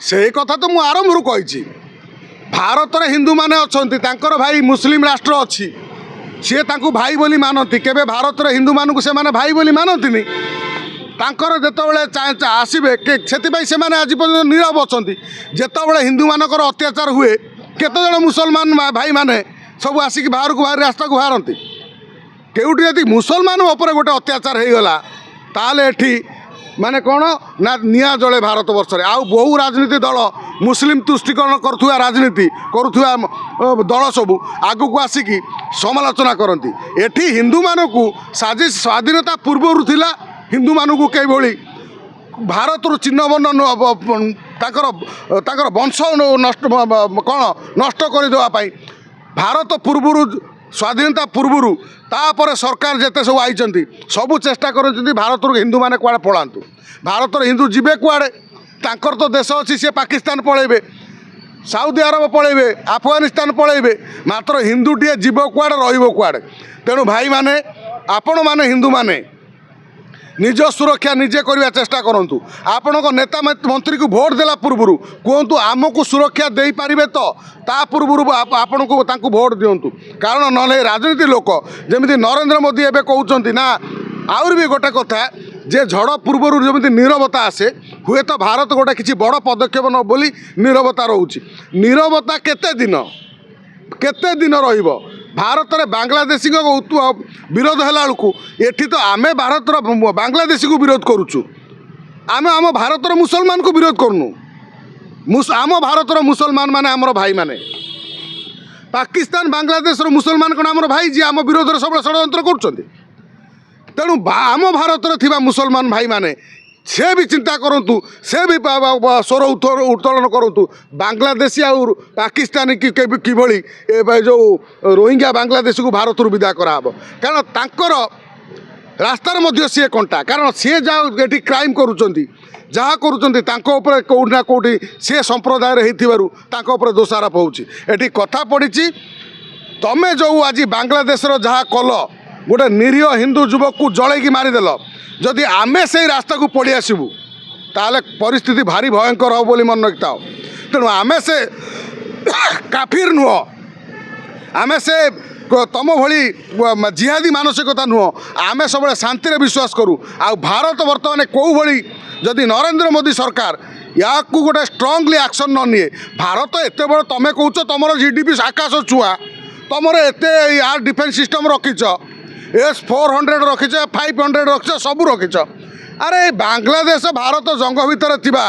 से कथा तो मुझे आरंभ कही भारत में हिंदू मैंने अच्छा भाई मुस्लिम राष्ट्र अच्छी सी भाई बोली मानती केवे भारत हिंदू मानू से भाई बोली मानती तांकर जिते आसबे से आज पर्यटन नीरव अच्छा जिते हिंदू मानकर अत्याचार हुए केते जन मुसलमान भाई माने सब आसिक बाहर को बाहर रास्ता को बाहरती केउटी यदि मुसलमान उपर गोटे अत्याचार हो गला ताले एठी माने कौन ना निया जले भारत वर्ष में आउ बहु राजनीति दल मुस्लिम तुष्टिकरण करुवा राजनीति करुवा दल सबू आगू को आसिकी समालोचना करती एठी हिंदू मानू साजिश स्वाधीनता पूर्वर थिला हिंदू मानू कई भारत चिन्ह वर्ण ताकर वंश नष्ट कौन नष्ट करदेवाई भारत पूर्वर स्वाधीनता पूर्वर तापर सरकार जिते सब आई सबू चेष्टा कर भारत हिंदू मैंने कुआड़े पलातु भारत हिंदू जीवे कुआड़े तांकर तो देश अच्छी सी पाकिस्तान पलैबे साउदी अरब पलैबे अफगानिस्तान पलैबे मात्र हिंदूटीए जीव कुआड़े रुआड़े तेणु भाई माने आपण माने हिंदू माने निज सुरक्षा निजे करने चेष्टा करूँ आपण नेता मंत्री को भोट देला पूर्व कहतु आमको सुरक्षा दे पारे तो ता पूर्व आपण को भोट दिंतु कारण ना राजनीति लोक जमी नरेंद्र मोदी एवं कहते ना आउर भी गोटे कथा जे झड़ पूर्वर जमी नीरवता आसे हुए तो भारत गोटे किसी बड़ पदक्षेप न बोली नीरवता रोचे नीरवता केते दिन रहिबो भारत में बांग्लादेशी विरोध है एठी तो आमे भारत बांग्लादेशी को विरोध करुचु आमे आम भारत मुसलमान को विरोध करूँ आम भारत मुसलमान माने आमर भाई माने पाकिस्तान बांग्लादेश मुसलमान कौन आमर भाई जी आम विरोध सब षड्यंत्र कर तेणु आम भारत में मुसलमान भाई माने से भी चिंता करूँ से भी स्वर उत्तोलन करूँ बांग्लादेशी और पाकिस्तानी किभली जो रोहिंग्या बांग्लादेशी को भारत विदा कराब कारण तांकर रास्तार मध्य सी कंटा कारण सी जहाँ ये क्राइम करुँच जहाँ करुँच कौटना कौटी सी संप्रदाय होपर दोषारोप होती कथा पड़ी तमें जो आज बांग्लादेश जहाँ कल गोटे निरीह हिंदू युवक को जलैकी मारिदेल जदि आमे से रास्ता को पड़ी आसबू ताले परिस्थिति भारी भयंकर हो बोली मन रखता हो तेणु आमे से काफिर नुह आमे से तम भली जिहादी मानसिकता नुह आमे सब शांति विश्वास करूँ आ भारत बर्तमान कौ भली जदि नरेंद्र मोदी सरकार या गोटे स्ट्रंगली एक्शन न निए भारत एत बड़ तमें कौच तुम जीडीपी आकाश छुआ तुम एत यार डिफेन्स सिस्टम रखीच S-400 रखीच 500 रखीच सब रखीच अरे बांग्लादेश भारत जंग भितर थिबा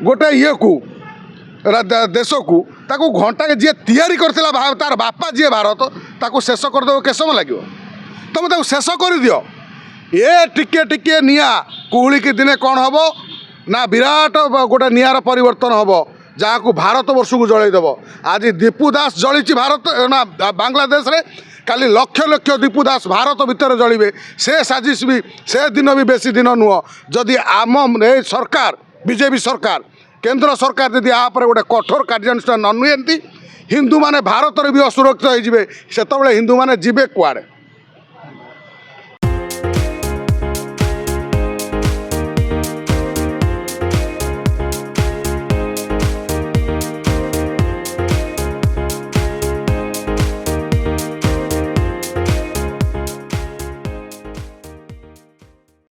गोटे ये को देश को ताको घंटा जी तैयारी करथिला तार बापा जी भारत ताको शेष करदेव के समय लगे तुम ताको शेष कर दियो ये टिके टिके निया कुहड़ी की दिने कौन हम ना विराट गोटे नियार परिवर्तन हम जहाँ को भारत वर्ष को जलैदेव आज दीपू दास जली भारत ना बांग्लादेश रे काली लक्ष लक्ष दीपू दास भारत भितर जलिबे से साजिश भी से दिन भी बेसी दिन नुह जदि आम सरकार बीजेपी सरकार केंद्र सरकार जदि यापर गोटे कठोर कार्यानुष्ठान न नुहति हिंदू माने भारत भी असुरक्षित हो से हिंदू माने जीवे कुआड़े।